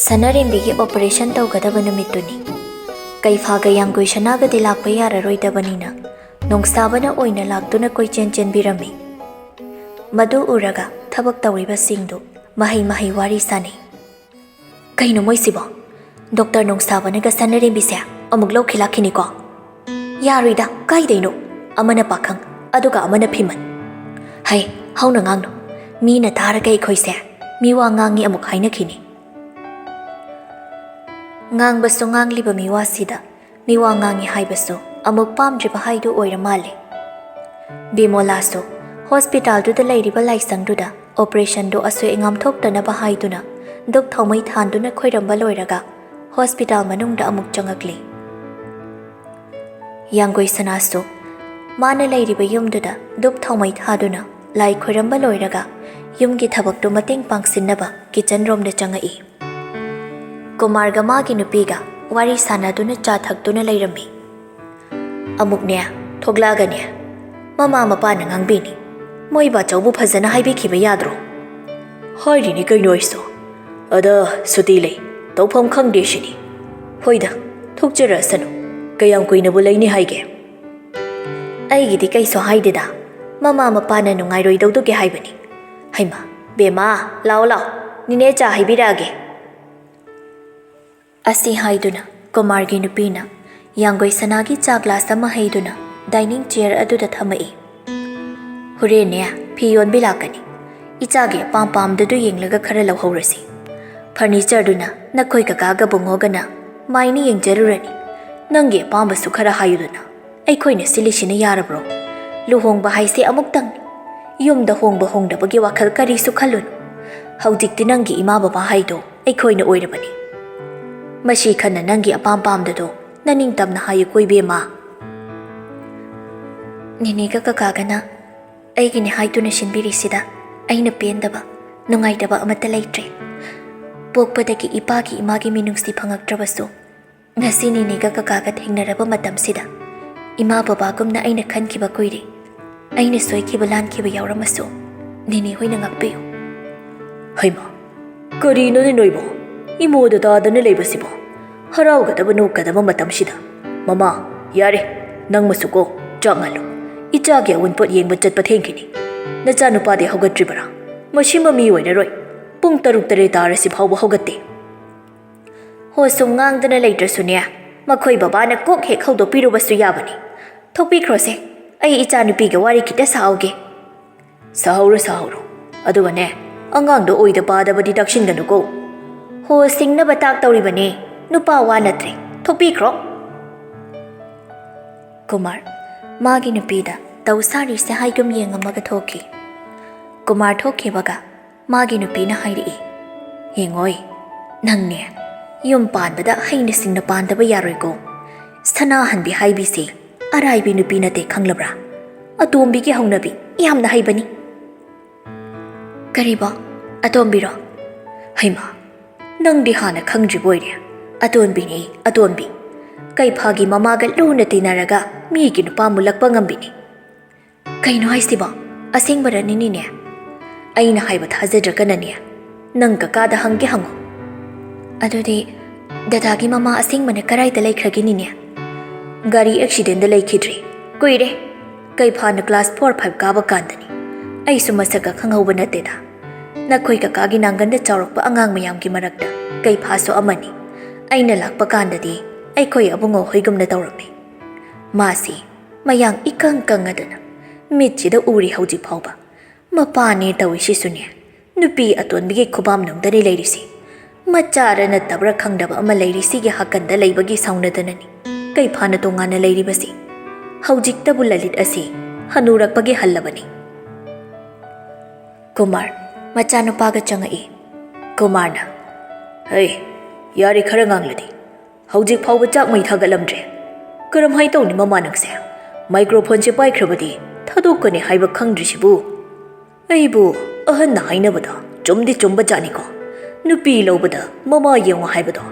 ꯁꯅꯔꯦꯝꯕꯤꯒꯤ operation ꯇꯧꯒꯗꯕ ꯅꯨꯃꯤꯠꯇꯨꯅꯤ꯫ ꯀꯩꯐꯥꯒ ꯌꯥꯡꯒꯣꯏꯁꯅꯥꯒꯗꯤ ꯂꯥꯛꯄ ꯌꯥꯔꯔꯣꯏꯗꯕꯅꯤꯅ ꯅꯣꯡꯁꯥꯕꯅ ꯑꯣꯏꯅ ꯂꯥꯛꯇꯨꯅ ꯀꯣꯏꯆꯦꯟ ꯆꯦꯟꯕꯤꯔꯝꯃꯤ꯫ ꯃꯗꯨ ꯎꯔꯒ ꯊꯕꯛ ꯇꯧꯔꯤꯕꯁꯤꯡꯗꯨ ꯃꯍꯩ ꯋꯥꯔꯤ ꯁꯥꯅꯩ꯫ ꯀꯩꯅꯣ ꯃꯣꯏꯁꯤꯕꯣ? ꯗꯣꯛꯇꯔ ꯅꯣꯡꯁꯥꯕꯅꯒ ꯁꯅꯔꯦꯝꯕꯤꯁꯦ ꯑꯃꯨꯛ ꯂꯧꯈꯤ ꯂꯥꯛꯈꯤꯅꯤꯀꯣ? ꯌꯥꯔꯣꯏꯗ, ꯀꯥꯏꯗꯩꯅꯣ? ꯑꯃꯅ ꯄꯥꯈꯪ ꯑꯗꯨꯒ ꯑꯃꯅ ꯐꯤꯃꯟ꯫ ꯍꯩ, ꯍꯧꯅ ꯉꯥꯡꯅꯨ, ꯃꯤꯅ ꯇꯥꯔꯒ ꯑꯩꯈꯣꯏꯁꯦ ꯃꯤꯋꯥ ꯉꯥꯡꯉꯤ ꯑꯃꯨꯛ ꯍꯥꯏꯅꯈꯤꯅꯤ꯫ ꯉꯥꯡꯕꯁꯨ ꯉꯥꯡꯂꯤꯕ ꯃꯤꯋꯥꯁꯤꯗ ꯃꯤꯋꯥ ꯉꯥꯡꯉꯤ ꯍꯥꯏꯕꯁꯨ ꯑꯃꯨꯛ ꯄꯥꯝꯗ꯭ꯔꯤꯕ ꯍꯥꯏꯗꯨ ꯑꯣꯏꯔ ꯃꯥꯜꯂꯦ꯫ ꯕꯤꯃꯣꯂꯥꯁꯨ ꯍꯣꯁꯄꯤꯇꯥꯜꯗꯨꯗ ꯂꯩꯔꯤꯕ ꯂꯥꯏꯁꯪꯗꯨꯗ ꯑꯣꯄꯔꯦꯁꯟꯗꯨ ꯑꯁꯣꯏ ꯑꯉꯥꯝ ꯊꯣꯛꯇꯅꯕ ꯍꯥꯏꯗꯨꯅ ꯙꯨꯞ ꯊꯥꯎꯃꯩ ꯊꯥꯟꯗꯨꯅ ꯈꯣꯏꯔꯝꯕ ꯂꯣꯏꯔꯒ ꯍꯣꯁꯄꯤꯇꯥꯜ ꯃꯅꯨꯡꯗ ꯑꯃꯨꯛ ꯆꯪꯉꯛꯂꯤ꯫ ꯌꯥꯡꯒꯣꯏꯁꯅꯥꯁꯨ ꯃꯥꯅ ꯂꯩꯔꯤꯕ ꯌꯨꯝꯗꯨꯗ ꯙꯨꯞ ꯊꯥꯎꯃꯩ ꯊꯥꯗꯨꯅ ꯂꯥꯏ ꯈꯣꯏꯔꯝꯕ ꯂꯣꯏꯔꯒ ꯌꯨꯝꯒꯤ ꯊꯕꯛꯇꯨ ꯃꯇꯦꯡ ꯄꯥꯡꯁꯤꯟꯅꯕ ꯀꯤꯆꯟ ꯔꯣꯝꯗ ꯆꯪꯉꯛꯏ꯫ ꯀꯨꯃꯥꯔꯒ ꯃꯥꯒꯤ ꯅꯨꯄꯤꯒ ꯋꯥꯔꯤ ꯁꯥꯟꯅꯗꯨꯅ ꯆꯥ ꯊꯛꯇꯨꯅ ꯂꯩꯔꯝꯃꯤ꯫ ꯑꯃꯨꯛꯅꯦ ꯊꯣꯛꯂꯛꯑꯒꯅꯦ ꯃꯃꯥ ꯃꯄꯥꯅ ꯉꯥꯡꯕꯤꯅꯤ, ꯃꯣꯏ ꯕꯥꯆꯧꯕꯨ ꯐꯖꯅ ꯍꯥꯏꯕꯤꯈꯤꯕ ꯌꯥꯗ꯭ꯔꯣ? ꯍꯥꯏꯔꯤꯅꯤ ꯀꯩꯅꯣ ꯑꯩꯁꯨ, ꯑꯗ ꯁꯨꯇꯤ ꯂꯩ, ꯇꯧꯐꯝ ꯈꯪꯗꯦ ꯁꯤꯅꯤ꯫ ꯍꯣꯏꯗ ꯊꯣꯛꯆꯔꯛꯑꯁꯅꯨ, ꯀꯌꯥꯝ ꯀꯨꯏꯅꯕꯨ ꯂꯩꯅꯤ ꯍꯥꯏꯒꯦ? ꯑꯩꯒꯤꯗꯤ ꯀꯩꯁꯨ ꯍꯥꯏꯗꯦꯗ, ꯃꯃꯥ ꯃꯄꯥꯅ ꯅꯨꯡꯉꯥꯏꯔꯣꯏꯗꯧꯗꯨꯒꯦ ꯍꯥꯏꯕꯅꯤ꯫ ꯍꯩꯃꯥ ꯕꯦꯃꯥ, ꯂꯥꯎ ꯂꯥꯎ, ꯅꯤꯅꯦ ꯆꯥ ꯍꯩꯕꯤꯔꯛꯑꯒꯦ꯫ ꯑꯁꯤ ꯍꯥꯏꯗꯨꯅ ꯀꯨꯃꯥꯔꯒꯤ ꯅꯨꯄꯤꯅ ꯌꯥꯡꯒꯣꯏꯁꯅꯥꯒꯤ ꯆꯥ ꯒ꯭ꯂꯥꯁ ꯑꯃ ꯍꯩꯗꯨꯅ ꯗꯥꯏꯅꯤꯡ ꯆꯤꯌꯔ ꯑꯗꯨꯗ ꯊꯝꯃꯛꯏ꯫ ꯍꯣꯔꯦꯟꯅꯦ ꯐꯤ ꯌꯣꯟꯕꯤ ꯂꯥꯛꯀꯅꯤ, ꯏꯆꯥꯒꯤ ꯑꯄꯥꯝ ꯄꯥꯝꯗꯗꯨ ꯌꯦꯡꯂꯒ ꯈꯔ ꯂꯧꯍꯧꯔꯁꯤ꯫ ꯐꯔꯅꯤꯆꯔꯗꯨꯅ ꯅꯈꯣꯏ ꯀꯀꯥꯒ ꯕꯨꯡꯉꯣꯒꯅ ꯃꯥꯏꯅ ꯌꯦꯡꯖꯔꯨꯔꯅꯤ꯫ ꯅꯪꯒꯤ ꯑꯄꯥꯝꯕꯁꯨ ꯈꯔ ꯍꯥꯏꯌꯨꯗꯅ, ꯑꯩꯈꯣꯏꯅ ꯁꯤꯜꯂꯤꯁꯤꯅ ꯌꯥꯔꯕ꯭ꯔꯣ? ꯂꯨꯍꯣꯡꯕ ꯍꯥꯏꯁꯦ ꯑꯃꯨꯛꯇꯪꯅꯤ, ꯌꯨꯝꯗ ꯍꯣꯡꯕ ꯍꯣꯡꯗꯕꯒꯤ ꯋꯥꯈꯜ ꯀꯔꯤꯁꯨ ꯈꯜꯂꯨꯅꯨ꯫ ꯍꯧꯖꯤꯛꯇꯤ ꯅꯪꯒꯤ ꯏꯃꯥ ꯕꯕꯥ ꯍꯥꯏꯗꯣ ꯑꯩꯈꯣꯏꯅ ꯑꯣꯏꯔꯕꯅꯤ꯫ ꯃꯁꯤ ꯈꯟꯅ ꯅꯪꯒꯤ ꯑꯄꯥꯝ ꯄꯥꯝꯗꯗꯣ ꯅꯅꯤꯡꯇꯝꯅ ꯍꯥꯏꯌꯨꯀꯣ ꯏꯕꯦꯝꯃ꯫ ꯅꯤꯅꯦꯒ ꯀꯀꯥꯒꯅ ꯑꯩꯒꯤꯅꯦ ꯍꯥꯏꯗꯨꯅ ꯁꯤꯟꯕꯤꯔꯤꯁꯤꯗ ꯑꯩꯅ ꯄꯦꯟꯗꯕ ꯅꯨꯡꯉꯥꯏꯇꯕ ꯑꯃꯠꯇ ꯂꯩꯇ꯭ꯔꯦ꯫ ꯄꯣꯛꯄꯗꯒꯤ ꯏꯄꯥꯒꯤ ꯏꯃꯥꯒꯤ ꯃꯤꯅꯨꯡꯁꯤ ꯐꯪꯉꯛꯇ꯭ꯔꯕꯁꯨ ꯉꯁꯤ ꯅꯤꯅꯦꯒ ꯀꯀꯥꯒ ꯊꯦꯡꯅꯔꯕ ꯃꯇꯝꯁꯤꯗ ꯏꯃꯥ ꯕꯕꯥꯒꯨꯝꯅ ꯑꯩꯅ ꯈꯟꯈꯤꯕ ꯀꯨꯏꯔꯦ꯫ ꯑꯩꯅ ꯁꯣꯏꯈꯤꯕ ꯂꯥꯟꯈꯤꯕ ꯌꯥꯎꯔꯝꯃꯁꯨ ꯅꯤꯅꯦ ꯍꯣꯏꯅ ꯉꯥꯛꯄꯤꯌꯨ꯫ ꯍꯩꯃꯥ, ꯀꯔꯤꯅꯣꯅꯦ ꯅꯣꯏꯕꯣ? ꯏꯃꯣꯗ ꯇꯥꯗꯅ ꯂꯩꯕꯁꯤꯕꯣ? ꯍꯔꯥꯎꯒꯗꯕ ꯅꯣꯛꯀꯗꯕ ꯃꯇꯝꯁꯤꯗ꯫ ꯃꯃꯥ ꯌꯥꯔꯦ, ꯅꯪꯃꯁꯨꯀꯣ ꯆꯥꯛ ꯉꯜꯂꯨ, ꯏꯆꯥꯒꯤ ꯑꯎꯟꯄꯣꯠ ꯌꯦꯡꯕ ꯆꯠꯄ ꯊꯦꯡꯈꯤꯅꯤ꯫ ꯅꯆꯥꯅꯨꯄꯥꯗꯤ ꯍꯧꯒꯠꯇ꯭ꯔꯤꯕꯔꯥ? ꯃꯁꯤꯃ ꯃꯤ ꯑꯣꯏꯔꯔꯣꯏ, ꯄꯨꯡ 6-7 ꯇꯥꯔꯁꯤ ꯐꯥꯎꯕ ꯍꯧꯒꯠꯇꯦ꯫ ꯍꯣꯁꯨꯝ ꯉꯥꯡꯗꯅ ꯂꯩꯇ꯭ꯔꯁꯨꯅꯦ, ꯃꯈꯣꯏ ꯕꯕꯥꯅ ꯀꯣꯛ ꯍꯦꯛ ꯍꯧꯗꯣꯛꯄꯤꯔꯨꯕꯁꯨ ꯌꯥꯕꯅꯤ꯫ ꯊꯣꯛꯄꯤꯈ꯭ꯔꯣꯁꯦ, ꯑꯩ ꯏꯆꯥꯅꯨꯄꯤꯒ ꯋꯥꯔꯤ ꯈꯤꯇ ꯁꯥꯍꯧꯒꯦ꯫ ꯁꯥꯍꯧꯔꯣ, ꯑꯗꯨꯒꯅꯦ ꯑꯉꯥꯡꯗꯣ ꯑꯣꯏꯗ ꯄꯥꯗꯕꯗꯤ ꯇꯥꯛꯁꯤꯟꯒꯅꯨꯀꯣ꯫ ꯍꯣ ꯁꯤꯡꯅꯕ ꯇꯥꯛꯇꯧꯔꯤꯕꯅꯦ, ꯅꯨꯄꯥ ꯋꯥ ꯅꯠꯇ꯭ꯔꯦ, ꯊꯣꯛꯄꯤꯈ꯭ꯔꯣ꯫ ꯀꯨꯃꯥꯔ ꯃꯥꯒꯤ ꯅꯨꯄꯤꯗ ꯇꯧ ꯁꯥꯔꯤꯁꯦ ꯍꯥꯏꯒꯨꯝ ꯌꯦꯡꯉꯝꯃꯒ ꯊꯣꯛꯈꯤ꯫ ꯀꯨꯃꯥꯔ ꯊꯣꯛꯈꯤꯕꯒ ꯃꯥꯒꯤ ꯅꯨꯄꯤꯅ ꯍꯥꯏꯔꯛꯏ, ꯌꯦꯡꯉꯣꯏ, ꯅꯪꯅꯦ ꯌꯨꯝ ꯄꯥꯟꯕꯗ ꯍꯩꯅ ꯁꯤꯡꯅ ꯄꯥꯟꯗꯕ ꯌꯥꯔꯣꯏꯀꯣ꯫ ꯁꯅꯥꯍꯟꯕꯤ ꯍꯥꯏꯕꯤꯁꯦ ꯑꯔꯥꯏꯕꯤ ꯅꯨꯄꯤ ꯅꯠꯇꯦ ꯈꯪꯂꯕ꯭ꯔꯥ? ꯑꯇꯣꯝꯕꯤꯒꯤ ꯍꯧꯅꯕꯤ ꯌꯥꯝꯅ ꯍꯩꯕꯅꯤ꯫ ꯀꯔꯤꯕꯣ ꯑꯇꯣꯝꯕꯤꯔꯣ? ꯍꯩꯃꯥ, ꯅꯪꯗꯤ ꯍꯥꯟꯅ ꯈꯪꯗ꯭ꯔꯤꯕꯣꯏꯔꯦ? ꯑꯇꯣꯟꯕꯤꯅꯤ, ꯑꯇꯣꯟꯕꯤ꯫ ꯀꯩꯐꯥꯒꯤ ꯃꯃꯥꯒ ꯂꯨꯅ ꯇꯤꯟꯅꯔꯒ ꯃꯤꯒꯤ ꯅꯨꯄꯥ ꯃꯨꯜꯂꯛꯄ ꯉꯝꯕꯤꯅꯤ꯫ ꯀꯩꯅꯣ ꯍꯥꯏꯁꯤꯕꯣ? ꯑꯁꯦꯡꯕꯔꯅꯤꯅꯦ? ꯑꯩꯅ ꯍꯥꯏꯕ ꯊꯥꯖꯗ꯭ꯔꯒꯅꯅꯦ ꯅꯪ ꯀꯀꯥꯗ ꯍꯪꯒꯦ ꯍꯪꯉꯣ꯫ ꯑꯗꯨꯗꯤ ꯗꯗꯥꯒꯤ ꯃꯃꯥ ꯑꯁꯦꯡꯕꯅ ꯀꯔꯥꯏꯗ ꯂꯩꯈ꯭ꯔꯒꯦꯅꯤꯅꯦ? ꯒꯥꯔꯤ ꯑꯦꯛꯁꯤꯗꯦꯟꯗ ꯂꯩꯈꯤꯗ꯭ꯔꯤ, ꯀꯨꯏꯔꯦ, ꯀꯩꯐꯥꯅ ꯀ꯭ꯂꯥꯁ 4-5 ꯀꯥꯕ ꯀꯥꯟꯗꯅꯤ꯫ ꯑꯩꯁꯨ ꯃꯁꯛꯀ ꯈꯪꯍꯧꯕ ꯅꯠꯇꯦꯗ꯫ ꯅꯈꯣꯏ ꯀꯀꯥꯒꯤ ꯅꯥꯡꯒꯟꯗ ꯆꯥꯎꯔꯛꯄ ꯑꯉꯥꯡ ꯃꯌꯥꯝꯒꯤ ꯃꯔꯛꯇ ꯀꯩꯐꯥꯁꯨ ꯑꯃꯅꯤ꯫ ꯑꯩꯅ ꯂꯥꯛꯄ ꯀꯥꯟꯗꯗꯤ ꯑꯩꯈꯣꯏ ꯑꯕꯨꯡꯉꯣ ꯍꯣꯏꯒꯨꯝꯅ ꯇꯧꯔꯝꯃꯤ꯫ ꯃꯥꯁꯤ ꯃꯌꯥꯡ ꯏꯀꯪ ꯀꯪꯉꯗꯅ ꯃꯤꯠꯁꯤꯗ ꯎꯔꯤ ꯍꯧꯖꯤꯛ ꯐꯥꯎꯕ꯫ ꯃꯄꯥꯅꯦ ꯇꯧꯏꯁꯤꯁꯨꯅꯦ ꯅꯨꯄꯤ ꯑꯇꯣꯟꯕꯤꯒꯤ ꯈꯨꯕꯥꯝꯅꯨꯡꯗꯅꯤ ꯂꯩꯔꯤꯁꯤ꯫ ꯃꯆꯥꯔ ꯅꯠꯇꯕ꯭ꯔꯥ ꯈꯪꯗꯕ ꯑꯃ ꯂꯩꯔꯤꯁꯤꯒꯤ ꯍꯥꯀꯟꯗ ꯂꯩꯕꯒꯤ ꯁꯥꯎꯅꯗꯅꯅꯤ ꯀꯩꯐꯥꯅ ꯇꯣꯉꯥꯟꯅ ꯂꯩꯔꯤꯕꯁꯤ꯫ ꯍꯧꯖꯤꯛꯇꯕꯨ ꯂꯂꯤꯠ ꯑꯁꯤ ꯍꯅꯨꯔꯛꯄꯒꯤ ꯍꯜꯂꯕꯅꯤ꯫ ꯀꯨꯃꯥꯔ ꯃꯆꯥꯅꯨꯄꯥꯒ ꯆꯪꯉꯛꯏ꯫ ꯀꯨꯃꯥꯔꯅ, ꯍꯩ ꯌꯥꯔꯦ ꯈꯔ ꯉꯥꯡꯂꯗꯤ, ꯍꯧꯖꯤꯛ ꯐꯥꯎꯕ ꯆꯥꯛ ꯃꯩ ꯊꯥꯒꯠꯂꯝꯗ꯭ꯔꯦ꯫ ꯀꯔꯝꯍꯥꯏ ꯇꯧꯅꯤ ꯃꯃꯥ ꯅꯪꯁꯦ? ꯃꯥꯏꯀ꯭ꯔꯣꯐꯣꯟꯁꯦ ꯄꯥꯏꯈ꯭ꯔꯕꯗꯤ ꯊꯥꯗꯣꯛꯀꯅꯤ ꯍꯥꯏꯕ ꯈꯪꯗ꯭ꯔꯤꯁꯤꯕꯨ? ꯑꯩꯕꯨ ꯑꯍꯟꯅ ꯍꯥꯏꯅꯕꯗ ꯆꯨꯝꯗꯤ ꯆꯨꯝꯕ ꯖꯥꯠꯅꯤꯀꯣ, ꯅꯨꯄꯤ ꯂꯧꯕꯗ ꯃꯃꯥ ꯌꯦꯡꯉꯣ ꯍꯥꯏꯕꯗꯣ꯫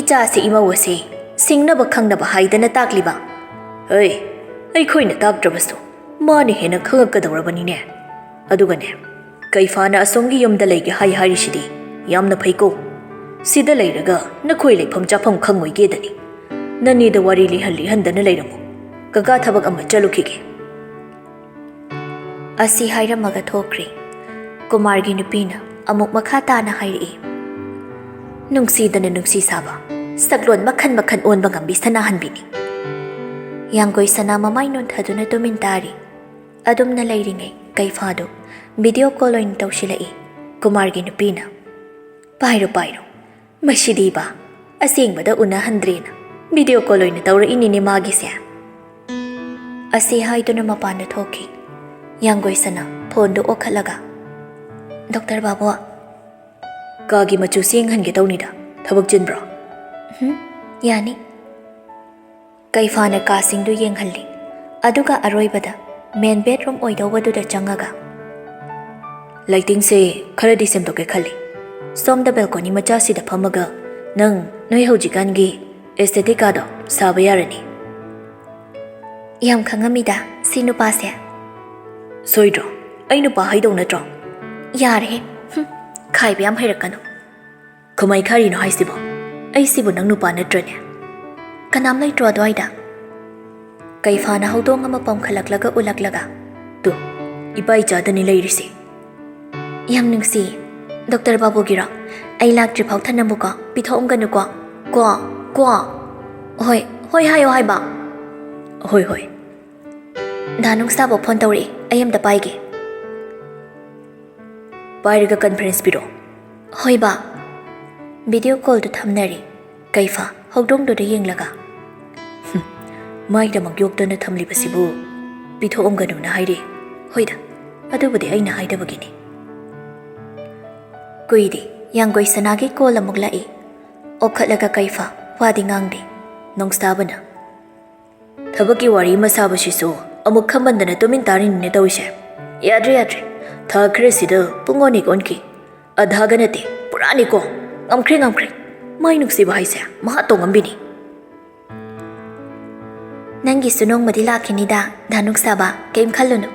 ꯏꯆꯥꯁꯤ ꯏꯃꯧ ꯑꯁꯤ ꯁꯤꯡꯅꯕ ꯈꯪꯅꯕ ꯍꯥꯏꯗꯅ ꯇꯥꯛꯂꯤꯕ꯫ ꯍꯩ, ꯑꯩꯈꯣꯏꯅ ꯇꯥꯛꯇ꯭ꯔꯕꯁꯨ ꯃꯥꯅ ꯍꯦꯟꯅ ꯈꯪꯉꯛꯀꯗꯧꯔꯕꯅꯤꯅꯦ꯫ ꯑꯗꯨꯒꯅꯦ ꯀꯩꯐꯥꯅ ꯑꯁꯣꯝꯒꯤ ꯌꯨꯝꯗ ꯂꯩꯒꯦ ꯍꯥꯏꯔꯤꯁꯤꯗꯤ ꯌꯥꯝꯅ ꯐꯩꯀꯣ꯫ Sida leiraga nakhoi leifam chafam khangoi ge dani. Nani da wari lihalli handana leiramu. Kaga thabak ama chalukhige. Asi hairamaga thokri. Kumargi nupina amuk makha tana hairi. Nungsidana nungsi saba. Saglon makhan onba ngambi sanahan bini. Yanggoi sana mamay nun thaduna tumintari. Adum na leiringai kay fado. Video call oin taw silai. Kumargi nupina. Pairo. Masidi ba? Asing bada unahan drena. Video call oin tawra inini magi siya. Asi hay to na mapana thoki. Yanggoi sana pondo o khalaga. Dr. Babu. Kagi machu singhan ge tawnida. Thabak jinbro. Yani. Kaifana kasing du yenghalli. Aduga aroibada main bedroom oidawadu changaga. Lighting se khara disem to ke khali. Som da balcony macha si da phamaga nang noi hojikan gi aesthetic ado sabayarani. Yam khangamida sinu pase. Soidro ainu pa haidong na tro. Yare. Khai byam hairakano. Kamai khari no haisibo. Ai sibo nang nupa na trone. Kanam lai tro adwaida. Kaifana haudong ama pam khalaklaga ulaklaga. Tu ibai jadani leirisi. Yam nungsi Dr. Babu gira ai lak tri phau thanamu ko pithom ganu ko ko hoi hayo hai ba hoi danung sa bo phone tawri ayam da pai ge Pairiga conference biro hoi ba video call to thamnari kaifa hogdong do de yenglaga mai da magyok to na thamli basibu pithom ganu na haire hoida adubudi aina haida bagini Kuidi, yanggoi sanagi kola muglai. Okhatlaga kaifa, wadi ngangdi. Nong stabana. Thabaki wari masabashiso, amuk khamandana tumin tarin ne tawise. Yadre. Thakre sida pungoni konki. Adhaganate, purani ko. Ngamkre. Mai nuksi bahaise, mahato ngambini. Nanggi sunong madila kinida, danuk saba, kaim khalunu.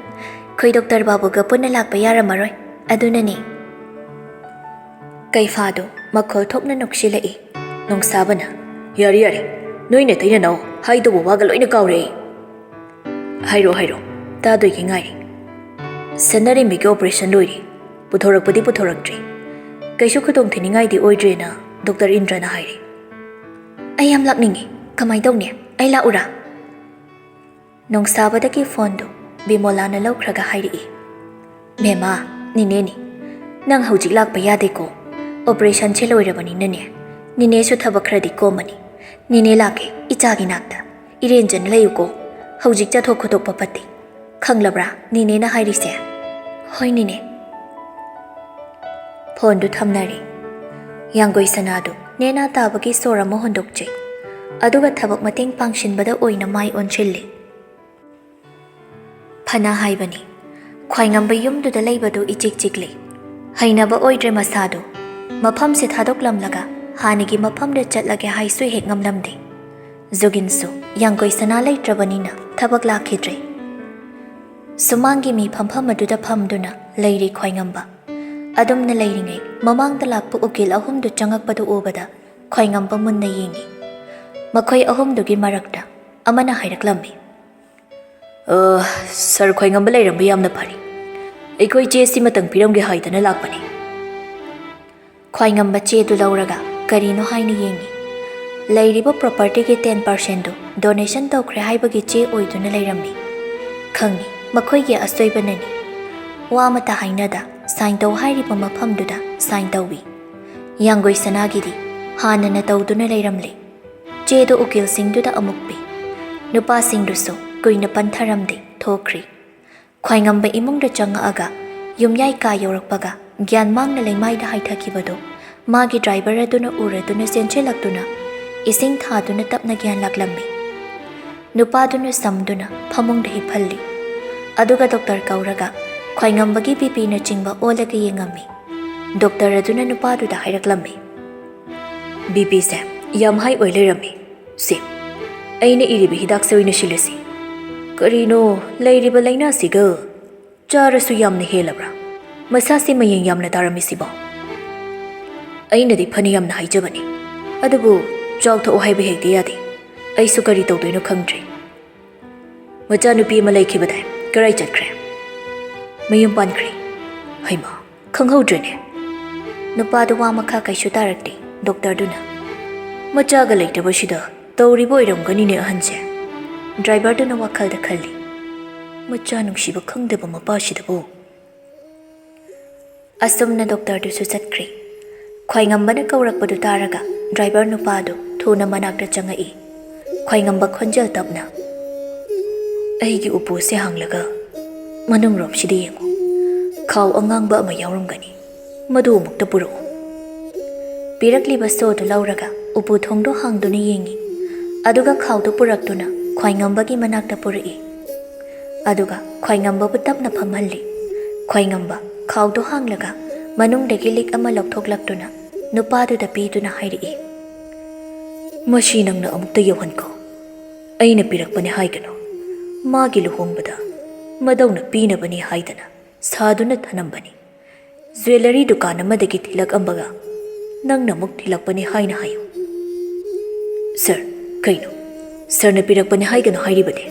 Koi Dr. Babu ga punna lakpa yaramaroy. Adunani. Kaifado makhol thokna noksilai nong sabana yari noine taina no haido waga loina kawre hairo ta doi ki ngai sanari mi ke operation loiri puthorak tri kaishu khudong thini ngai di oidre na Dr. Indra na hairi ayam lakningi kamai dongne ai la ura nong sabada ki phone do Bimola na laukhraga hairi mema ni nang hojik lak pa yade ko Operation cheloirabani nane nine su thabak khradi komani nine lake ichagi nakta irenjan layuko hojik cha thok khotok papati khanglabra nine na hairise hoi nine phone du thamnari yanggoi sanadu nena tabagi sora mohondokche aduga thabak mateng pangshin bada oina mai onchilli phana haibani khwaingam bayum du da leibadu ichikli hainaba oidre masadu Mapam se thadok lamlaga hanigi mapam de chatlage haisu hek ngamlamde zoginsu yanggoi sana lai trabanina thabak lakhidre sumangi mi phampham aduda phamduna leiri khwaingamba adumna leiringai mamang da lakpu ukil ahum du changak padu ubada khwaingamba munna yengi makhoi ahum du gi marakta amana hairaklambi sir khwaingamba leirambi yamna phari aikoi che simatang piramge haidana lakpani Khwaingamba che du lauraga karino haini yengi leiriba property ke 10% do donation tawkhre haibagi che oiduna leirammi khangni makhoi ge asoibanani wa mata hainada sign taw hairiba maphamduda sign tawbi yanggoi sanagidi hanana tawduna leiramle che do ukil singduda amukpi nupa singduso kuina pantharamde thokri khwaingamba imungda changa aga yumyai ka yorakpaga Gyan mang na leimai da haithakibado magi driver aduna uraduna senche laktuna ising thaduna tapna gyan laklambi nupaduna samduna phamung da hiphalli aduga doctor kauraga khwaingambagi bp na chingba olaga yengami doctor aduna nupadu da hairaklambi bp se yam hai oilerami se aina iribi hidak se oina shilasi karino leiriba laina siga charasu yamna helabra Masasi mayang yam na taramisibo. ꯑꯩꯅꯗꯤ ꯐꯅ ꯌꯥꯝꯅ ꯍꯥꯏꯖꯕꯅꯤ ꯑꯗꯨꯕꯨ ꯆꯥꯎꯊꯣꯛꯎ ꯍꯥꯏꯕ ꯍꯦꯛꯇ ꯌꯥꯗꯦ ꯑꯩꯁꯨ ꯀꯔꯤ ꯇꯧꯗꯣꯏꯅꯣ ꯈꯪꯗ꯭ꯔꯦ ꯃꯆꯥꯅꯨꯄꯤ ꯑꯃ ꯂꯩꯈꯤꯕꯗꯥꯏ ꯀꯔꯥꯏ ꯆꯠꯈ꯭ꯔꯦ ꯃꯌꯨꯝ ꯄꯥꯟꯈ꯭ꯔꯦ ꯍꯩꯃꯥ ꯈꯪꯍꯧꯗ꯭ꯔꯦꯅꯦ ꯅꯨꯄꯥꯗꯨ ꯋꯥ ꯃꯈꯥ ꯀꯩꯁꯨ ꯇꯥꯔꯛꯇꯦ ꯗꯣꯛꯇꯔꯗꯨꯅ ꯃꯆꯥꯒ ꯂꯩꯇꯕꯁꯤꯗ ꯇꯧꯔꯤꯕ ꯑꯣꯏꯔꯝꯒꯅꯤꯅꯦ ꯑꯍꯟꯁꯦ ꯗ꯭ꯔꯥꯏꯚꯔꯗꯨꯅ ꯋꯥꯈꯜꯗ ꯈꯜꯂꯤ ꯃꯆꯥ ꯅꯨꯡꯁꯤꯕ ꯈꯪꯗꯕ ꯃꯄꯥꯁꯤꯗꯕꯨ ꯑꯁꯨꯝꯅ ꯗꯣꯛꯇꯔꯗꯨꯁꯨ ꯆꯠꯈ꯭ꯔꯦ ꯈ꯭ꯋꯥꯏꯉꯝꯕꯅ ꯀꯧꯔꯛꯄꯗꯨ ꯇꯥꯔꯒ ꯗ꯭ꯔꯥꯏꯚꯔ ꯅꯨꯄꯥꯗꯨ ꯊꯨꯅ ꯃꯅꯥꯛꯇ ꯆꯪꯉꯛꯏ ꯈ꯭ꯋꯥꯏꯉꯝꯕ ꯈꯣꯟꯖꯦꯜ ꯇꯞꯅ ꯑꯩꯒꯤ ꯎꯄꯨꯁꯦ ꯍꯥꯡꯂꯒ ꯃꯅꯨꯡꯔꯣꯝꯁꯤꯗ ꯌꯦꯡꯉꯨ ꯈꯥꯎ ꯑꯉꯥꯡꯕ ꯑꯃ ꯌꯥꯎꯔꯝꯒꯅꯤ ꯃꯗꯨ ꯑꯃꯨꯛꯇ ꯄꯨꯔꯛꯎ ꯄꯤꯔꯛꯂꯤꯕ ꯁꯣꯗꯨ ꯂꯧꯔꯒ ꯎꯄꯨ ꯊꯣꯡꯗꯣ ꯍꯥꯡꯗꯨꯅ ꯌꯦꯡꯉꯤ ꯑꯗꯨꯒ ꯈꯥꯎꯗꯨ ꯄꯨꯔꯛꯇꯨꯅ ꯈ꯭ꯋꯥꯏꯉꯝꯕꯒꯤ ꯃꯅꯥꯛꯇ ꯄꯨꯔꯛꯏ ꯑꯗꯨꯒ ꯈ꯭ꯋꯥꯏꯉꯝꯕꯕꯨ ꯇꯞꯅ ꯐꯝꯍꯜꯂꯤ ꯈ꯭ꯋꯥꯏꯉꯝꯕ ꯈꯥꯎꯗꯨ ꯍꯥꯡꯂꯒ ꯃꯅꯨꯡꯗꯒꯤ ꯂꯤꯛ ꯑꯃ ꯂꯧꯊꯣꯛꯂꯛꯇꯨꯅ ꯅꯨꯄꯥꯗꯨꯗ ꯄꯤꯗꯨꯅ ꯍꯥꯏꯔꯛꯏ ꯃꯁꯤ ꯅꯪꯅ ꯑꯃꯨꯛꯇ ꯌꯧꯍꯟꯈꯣ ꯑꯩꯅ ꯄꯤꯔꯛꯄꯅꯤ ꯍꯥꯏꯒꯅꯨ ꯃꯥꯒꯤ ꯂꯨꯍꯣꯡꯕꯗ ꯃꯗꯧꯅ ꯄꯤꯅꯕꯅꯤ ꯍꯥꯏꯗꯅ ꯁꯥꯗꯨꯅ ꯊꯅꯝꯕꯅꯤ ꯖ꯭ꯋꯦꯂꯔꯤ ꯗꯨꯀꯥꯟ ꯑꯃꯗꯒꯤ ꯊꯤꯜꯂꯛꯑꯝꯕꯒ ꯅꯪꯅ ꯑꯃꯨꯛ ꯊꯤꯜꯂꯛꯄꯅꯤ ꯍꯥꯏꯅ ꯍꯥꯏꯌꯨ ꯁꯔ ꯀꯩꯅꯣ ꯁꯔꯅ ꯄꯤꯔꯛꯄꯅꯤ ꯍꯥꯏꯒꯅꯨ ꯍꯥꯏꯔꯤꯕꯅꯤ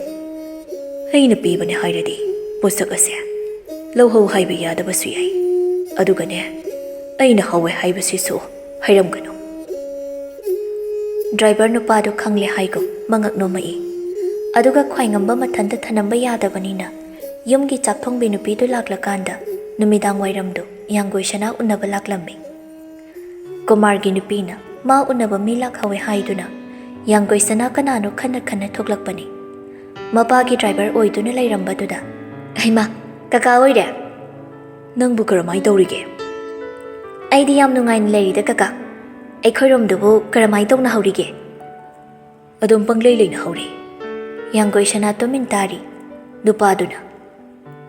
ꯑꯩꯅ ꯄꯤꯕꯅꯤ ꯍꯥꯏꯔꯗꯤ ꯄꯣꯠꯁꯛ ꯑꯁꯦ ꯂꯧꯍꯧ ꯍꯥꯏꯕ ꯌꯥꯗꯕꯁꯨ ꯌꯥꯏ ꯑꯗꯨꯒꯅꯦ ꯑꯩꯅ ꯍꯧꯋꯦ ꯍꯥꯏꯕꯁꯤꯁꯨ ꯍꯥꯏꯔꯝꯒꯅꯨ ꯗ꯭ꯔꯥꯏꯚꯔ ꯅꯨꯄꯥꯗꯨ ꯈꯪꯂꯦ ꯍꯥꯏꯒꯨꯝ ꯃꯉꯛ ꯅꯣꯝꯃꯛꯏ ꯑꯗꯨꯒ ꯈ꯭ꯋꯥꯏꯉꯝꯕ ꯃꯊꯟꯇ ꯊꯅꯝꯕ ꯌꯥꯗꯕꯅꯤꯅ ꯌꯨꯝꯒꯤ ꯆꯥꯛꯊꯣꯡꯕꯤ ꯅꯨꯄꯤꯗꯨ ꯂꯥꯛꯂꯀꯥꯟꯗ ꯅꯨꯃꯤꯗꯥꯡ ꯋꯥꯏꯔꯝꯗꯨ ꯌꯥꯡꯒꯣꯏ ꯁꯅꯥ ꯎꯟꯅꯕ ꯂꯥꯛꯂꯝꯃꯤ ꯀꯨꯃꯥꯔꯒꯤ ꯅꯨꯄꯤꯅ ꯃꯥ ꯎꯟꯅꯕ ꯃꯤ ꯂꯥꯛꯍꯧꯋꯦ ꯍꯥꯏꯗꯨꯅ ꯌꯥꯡꯒꯣꯏ ꯁꯅꯥ ꯀꯅꯥꯅꯣ ꯈꯟꯅ ꯈꯟꯅ ꯊꯣꯛꯂꯛꯄꯅꯤ ꯃꯄꯥꯒꯤ ꯗ꯭ꯔꯥꯏꯚꯔ ꯑꯣꯏꯗꯨꯅ ꯂꯩꯔꯝꯕꯗꯨꯗ ꯍꯩꯃꯥ ꯀꯀꯥ ꯑꯣꯏꯔꯦ ꯅꯪꯕꯨ ꯀꯔꯝꯃꯥꯏ ꯇꯧꯔꯤꯒꯦ ꯑꯩꯗꯤ ꯌꯥꯝ ꯅꯨꯡꯉꯥꯏꯅ ꯂꯩꯔꯤꯗ ꯀꯀꯥ ꯑꯩꯈꯣꯏꯔꯣꯝꯗꯨꯕꯨ ꯀꯔꯝꯃꯥꯏ ꯇꯧꯅ ꯍꯧꯔꯤꯒꯦ ꯑꯗꯨꯝ ꯄꯪꯂꯩ ꯂꯩꯅ ꯍꯧꯔꯤ ꯌꯥꯡꯒꯣꯏ ꯁꯅꯥ ꯇꯨꯃꯤꯟ ꯇꯥꯔꯤ ꯅꯨꯄꯥꯗꯨꯅ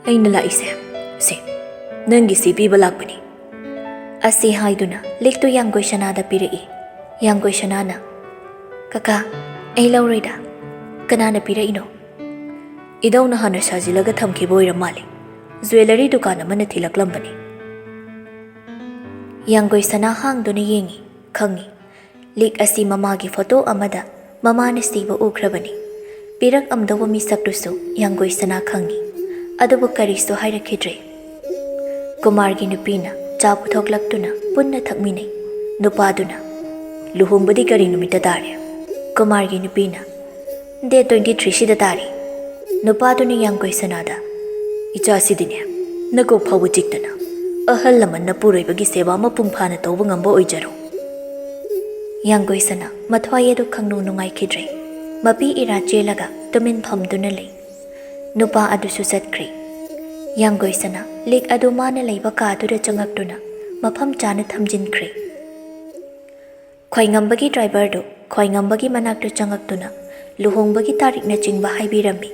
ꯑꯩꯅ ꯂꯥꯛꯏꯁꯦ ꯁꯦ ꯅꯪꯒꯤꯁꯤ ꯄꯤꯕ ꯂꯥꯛꯄꯅꯤ ꯑꯁꯤ ꯍꯥꯏꯗꯨꯅ ꯂꯤꯛꯇꯨ ꯌꯥꯡꯒꯣꯏ ꯁꯅꯥꯗ ꯄꯤꯔꯛꯏ ꯌꯥꯡꯒꯣꯏ ꯁꯅꯥꯅ ꯀꯀꯥ ꯑꯩ ꯂꯧꯔꯣꯏꯗ ꯀꯅꯥꯅ ꯄꯤꯔꯛꯏꯅꯣ ꯏꯙꯧꯅ ꯍꯥꯟꯅ ꯁꯥꯖꯤꯜꯂꯒ ꯊꯝꯈꯤꯕ ꯑꯣꯏꯔ ꯃꯥꯜꯂꯦ ꯖ꯭ꯋꯦꯂꯔꯤ ꯗꯨꯀꯥꯟ ꯑꯃꯅ ꯊꯤꯜꯂꯛꯂꯝꯕꯅꯤ ꯌꯥꯡꯒꯣꯏ ꯁꯅꯥ ꯍꯥꯡꯗꯨꯅ ꯌꯦꯡꯉꯤ ꯈꯪꯉꯤ ꯂꯤꯛ ꯑꯁꯤ ꯃꯃꯥꯒꯤ ꯐꯣꯇꯣ ꯑꯃꯗ ꯃꯃꯥꯅ ꯁꯤꯕ ꯎꯈ꯭ꯔꯕꯅꯤ ꯄꯤꯔꯛꯑꯝꯗꯧꯕ ꯃꯤꯁꯛꯇꯨꯁꯨ ꯌꯥꯡꯒꯣꯏ ꯁꯅꯥ ꯈꯪꯉꯤ ꯑꯗꯨꯕꯨ ꯀꯔꯤꯁꯨ ꯍꯥꯏꯔꯛꯈꯤꯗ꯭ꯔꯦ ꯀꯨꯃꯥꯔꯒꯤ ꯅꯨꯄꯤꯅ ꯆꯥ ꯄꯨꯊꯣꯛꯂꯛꯇꯨꯅ ꯄꯨꯟꯅ ꯊꯛꯃꯤꯟꯅꯩ ꯅꯨꯄꯥꯗꯨꯅ ꯂꯨꯍꯣꯡꯕꯗꯤ ꯀꯔꯤ ꯅꯨꯃꯤꯠꯇ ꯇꯥꯔꯦ ꯀꯨꯃꯥꯔꯒꯤ ꯅꯨꯄꯤꯅ ꯗꯦꯠ 23 ꯁꯤꯗ ꯇꯥꯔꯤ ꯅꯨꯄꯥꯗꯨꯅ ꯌꯥꯡꯒꯣꯏ ꯁꯅꯥꯗ ꯏꯆꯥꯁꯤꯗꯤꯅꯦ ꯅꯀꯣꯛ ꯐꯥꯎꯕ ꯆꯤꯛꯇꯅ ꯑꯍꯜ ꯂꯃꯟꯅ ꯄꯨꯔꯣꯏꯕꯒꯤ ꯁꯦꯕꯥ ꯃꯄꯨꯡ ꯐꯥꯅ ꯇꯧꯕ ꯉꯝꯕ ꯑꯣꯏꯖꯔꯣ ꯌꯥꯡꯒꯣꯏ ꯁꯅꯥ ꯃꯊ꯭ꯋꯥꯏ ꯑꯗꯨ ꯈꯪꯅꯨ ꯅꯨꯡꯉꯥꯏꯈꯤꯗ꯭ꯔꯦ ꯃꯄꯤ ꯏꯔꯥ ꯆꯦꯜꯂꯒ ꯇꯨꯃꯤꯟ ꯐꯝꯗꯨꯅ ꯂꯩ ꯅꯨꯄꯥ ꯑꯗꯨꯁꯨ ꯆꯠꯈ꯭ꯔꯦ ꯌꯥꯡꯒꯣꯏ ꯁꯅꯥ ꯂꯤꯛ ꯑꯗꯨ ꯃꯥꯅ ꯂꯩꯕ ꯀꯥꯗꯨꯗ ꯆꯪꯉꯛꯇꯨꯅ ꯃꯐꯝ ꯆꯥꯅ ꯊꯝꯖꯤꯟꯈ꯭ꯔꯦ ꯈ꯭ꯋꯥꯏꯉꯝꯕꯒꯤ ꯗ꯭ꯔꯥꯏꯚꯔꯗꯨ ꯈ꯭ꯋꯥꯏꯉꯝꯕꯒꯤ ꯃꯅꯥꯛꯇ ꯆꯪꯉꯛꯇꯨꯅ ꯂꯨꯍꯣꯡꯕꯒꯤ ꯇꯥꯔꯤꯛꯅꯆꯤꯡꯕ ꯍꯥꯏꯕꯤꯔꯝꯃꯤ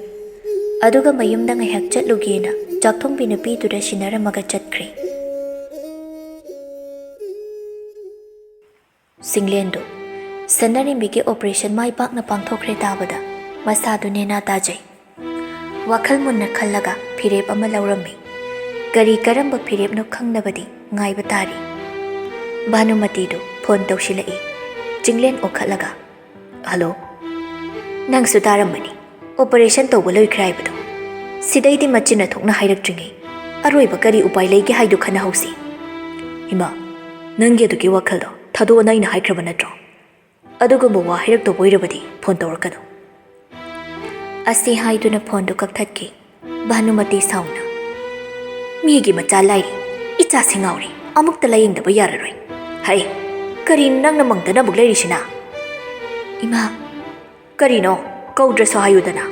ꯑꯗꯨꯒ ꯃꯌꯨꯝꯗ ꯉꯥꯏꯍꯥꯛ ꯆꯠꯂꯨꯒꯦꯅ ꯆꯥꯛꯊꯣꯡꯕꯤ ꯅꯨꯄꯤꯗꯨꯗ ꯁꯤꯟꯅꯔꯝꯃꯒ ꯆꯠꯈ꯭ꯔꯦ ꯁꯤꯡꯂꯦꯟꯗꯨ ꯁꯅꯔꯤꯝꯕꯤꯒꯤ ꯑꯣꯄꯔꯦꯁꯟ ꯃꯥꯏ ꯄꯥꯛꯅ ꯄꯥꯡꯊꯣꯛꯈ꯭ꯔꯦ ꯇꯥꯕꯗ ꯃꯁꯥꯗꯨ ꯅꯦꯅꯥ ꯇꯥꯖꯩ ꯋꯥꯈꯜ ꯃꯨꯟꯅ ꯈꯜꯂꯒ ꯐꯤꯔꯦꯞ ꯑꯃ ꯂꯧꯔꯝꯃꯤ ꯀꯔꯤ ꯀꯔꯝꯕ ꯐꯤꯔꯦꯞꯅꯣ ꯈꯪꯅꯕꯗꯤ ꯉꯥꯏꯕ ꯇꯥꯔꯤ ꯚꯥꯅꯨꯃꯇꯤꯗꯨ ꯐꯣꯟ ꯇꯧꯁꯤꯜꯂꯛꯏ ꯆꯤꯡꯂꯦꯟ ꯑꯣꯈꯠꯂꯒ ꯍꯜꯂꯣ ꯅꯪꯁꯨ ꯇꯥꯔꯝꯃꯅꯤ ꯑꯣꯄꯔꯦꯁꯟ ꯇꯧꯕ ꯂꯣꯏꯈ꯭ꯔꯦ ꯍꯥꯏꯕꯗꯣ ꯁꯤꯗꯩꯗꯤ ꯃꯆꯤꯟꯅ ꯊꯣꯛꯅ ꯍꯥꯏꯔꯛꯇ꯭ꯔꯤꯉꯩ ꯑꯔꯣꯏꯕ ꯀꯔꯤ ꯎꯄꯥꯏ ꯂꯩꯒꯦ ꯍꯥꯏꯗꯨ ꯈꯟꯅꯍꯧꯁꯤ ꯏꯃꯥ ꯅꯪꯒꯤ ꯑꯗꯨꯒꯤ ꯋꯥꯈꯜꯗꯣ ꯊꯥꯗꯣꯛꯑꯣꯅ ꯑꯩꯅ ꯍꯥꯏꯈ꯭ꯔꯕ ꯅꯠꯇ꯭ꯔꯣ ꯑꯗꯨꯒꯨꯝꯕ ꯋꯥ ꯍꯥꯏꯔꯛꯇꯧꯕ ꯑꯣꯏꯔꯕꯗꯤ ꯐꯣꯟ ꯇꯧꯔꯛꯀꯅꯨ ꯑꯁꯤ ꯍꯥꯏꯗꯨꯅ ꯐꯣꯟꯗꯨ ꯀꯛꯊꯠꯈꯤ ꯚꯥꯅꯨꯃꯇꯤ ꯁꯥꯎꯅ ꯃꯤꯒꯤ ꯃꯆꯥ ꯂꯥꯏꯔꯤ ꯏꯆꯥꯁꯤ ꯉꯥꯎꯔꯤ ꯑꯃꯨꯛꯇ ꯂꯥꯌꯦꯡꯗꯕ ꯌꯥꯔꯔꯣꯏ ꯍꯩ ꯀꯔꯤꯅꯣ ꯅꯪꯅ ꯃꯪꯗꯅ ꯑꯃꯨꯛ ꯂꯩꯔꯤꯁꯤꯅ ꯏꯃꯥ ꯀꯔꯤꯅꯣ ꯀꯧꯗ꯭ꯔꯁꯨ ꯍꯥꯏꯌꯨꯗꯅ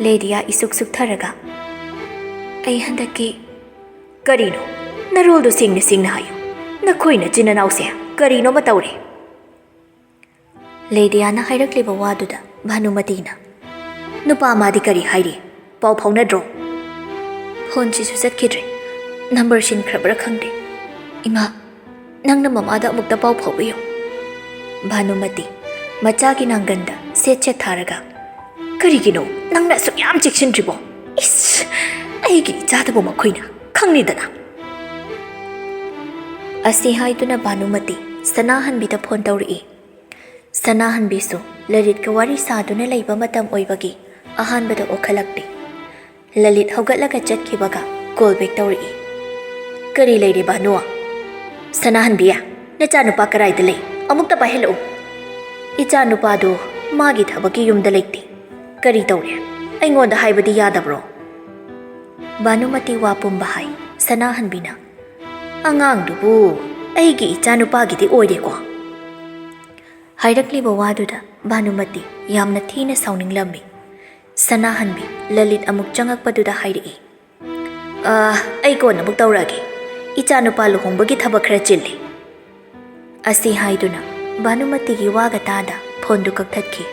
ꯂꯦꯗꯤꯌꯥ ꯏꯁꯨꯛ ꯁꯨꯛꯊꯔꯒ ꯑꯩ ꯍꯟꯗꯛꯀꯤ ꯀꯔꯤꯅꯣ ꯅꯔꯣꯜꯗꯣ ꯁꯦꯡꯅ ꯁꯦꯡꯅ ꯍꯥꯏꯌꯨ ꯅꯈꯣꯏ ꯅꯆꯤꯟ ꯅꯅꯥꯎꯁꯦ ꯀꯔꯤꯅꯣꯃ ꯇꯧꯔꯦ ꯂꯦꯗꯤꯌꯥꯅ ꯍꯥꯏꯔꯛꯂꯤꯕ ꯋꯥꯗꯨꯗ ꯚꯥꯅꯨꯃꯇꯤꯅ ꯅꯨꯄꯥ ꯃꯥꯗꯤ ꯀꯔꯤ ꯍꯥꯏꯔꯤ ꯄꯥꯎ ꯐꯥꯎꯅꯗ꯭ꯔꯣ ꯐꯣꯟꯁꯤꯁꯨ ꯆꯠꯈꯤꯗ꯭ꯔꯦ ꯅꯝꯕꯔ ꯁꯤꯟꯈ꯭ꯔꯕ꯭ꯔꯥ ꯈꯪꯗꯦ ꯏꯃꯥ ꯅꯪꯅ ꯃꯃꯥꯗ ꯑꯃꯨꯛꯇ ꯄꯥꯎ ꯐꯥꯎꯕꯤꯌꯨ ꯚꯥꯅꯨꯃꯇꯤ ꯃꯆꯥꯒꯤ ꯅꯥꯡꯒꯟꯗ ꯁꯦꯠ ꯁꯦꯠ ꯊꯥꯔꯒ ꯀꯔꯤꯒꯤꯅꯣ ꯅꯪꯅ ꯑꯁꯨꯛ ꯌꯥꯝ ꯆꯦꯛꯁꯤꯟꯗ꯭ꯔꯤꯕꯣ ꯏꯁ ꯑꯩꯒꯤ ꯏꯆꯥꯗꯕꯨ ꯃꯈꯣꯏꯅ ꯈꯪꯅꯤꯗꯅ ꯑꯁꯤ ꯍꯥꯏꯗꯨꯅ ꯚꯥꯅꯨꯃꯇꯤ ꯁꯅꯥꯍꯟꯕꯤꯗ ꯐꯣꯟ ꯇꯧꯔꯛꯏ꯫ ꯁꯅꯥꯍꯟꯕꯤꯁꯨ ꯂꯂꯤꯠꯀ ꯋꯥꯔꯤ ꯁꯥꯗꯨꯅ ꯂꯩꯕ ꯃꯇꯝ ꯑꯣꯏꯕꯒꯤ ꯑꯍꯥꯟꯕꯗ ꯑꯣꯈꯠꯂꯛꯇꯦ꯫ ꯂꯂꯤꯠ ꯍꯧꯒꯠꯂꯒ ꯆꯠꯈꯤꯕꯒ ꯀꯣꯜ ꯕꯦꯛ ꯇꯧꯔꯛꯏ꯫ ꯀꯔꯤ ꯂꯩꯔꯦ ꯚꯥꯅꯨ? ꯁꯅꯥꯍꯟꯕꯤ, ꯅꯆꯥꯅꯨꯄꯥ ꯀꯔꯥꯏꯗ ꯂꯩ? ꯑꯃꯨꯛꯇ ꯄꯥꯏꯍꯜꯂꯛꯎ꯫ ꯏꯆꯥꯅꯨꯄꯥꯗꯨ ꯃꯥꯒꯤ ꯊꯕꯛꯀꯤ ꯌꯨꯝꯗ ꯂꯩꯇꯦ꯫ ꯀꯔꯤ ꯇꯧꯔꯦ? ꯑꯩꯉꯣꯟꯗ ꯍꯥꯏꯕꯗꯤ ꯌꯥꯗꯕ꯭ꯔꯣ? ꯚꯥꯅꯨꯃꯇꯤ ꯋꯥ ꯄꯨꯝꯕ ꯍꯥꯏ꯫ ꯁꯅꯥꯍꯟꯕꯤꯅ ꯑꯉꯥꯡꯗꯨꯕꯨ ꯑꯩꯒꯤ ꯏꯆꯥꯅꯨꯄꯥꯒꯤꯗꯤ ꯑꯣꯏꯔꯦꯀꯣ? ꯍꯥꯏꯔꯛꯂꯤꯕ ꯋꯥꯗꯨꯗ ꯚꯥꯅꯨꯃꯇꯤ ꯌꯥꯝꯅ ꯊꯤꯅ ꯁꯥꯎꯅꯤꯡꯂꯝꯃꯤ꯫ ꯁꯅꯥꯍꯟꯕꯤ ꯂꯂꯤꯠ ꯑꯃꯨꯛ ꯆꯪꯉꯛꯄꯗꯨꯗ ꯍꯥꯏꯔꯛꯏ꯫ ꯑꯩ ꯀꯣꯟꯅ ꯑꯃꯨꯛ ꯇꯧꯔꯛꯑꯒꯦ꯫ ꯏꯆꯥꯅꯨꯄꯥ ꯂꯨꯍꯣꯡꯕꯒꯤ ꯊꯕꯛ ꯈꯔ ꯆꯤꯜꯂꯤ꯫ ꯑꯁꯤ ꯍꯥꯏꯗꯨꯅ ꯚꯥꯅꯨꯃꯇꯤꯒꯤ ꯋꯥꯒ ꯇꯥꯗ ꯐꯣꯟꯗꯨ ꯀꯛꯊꯠꯈꯤ꯫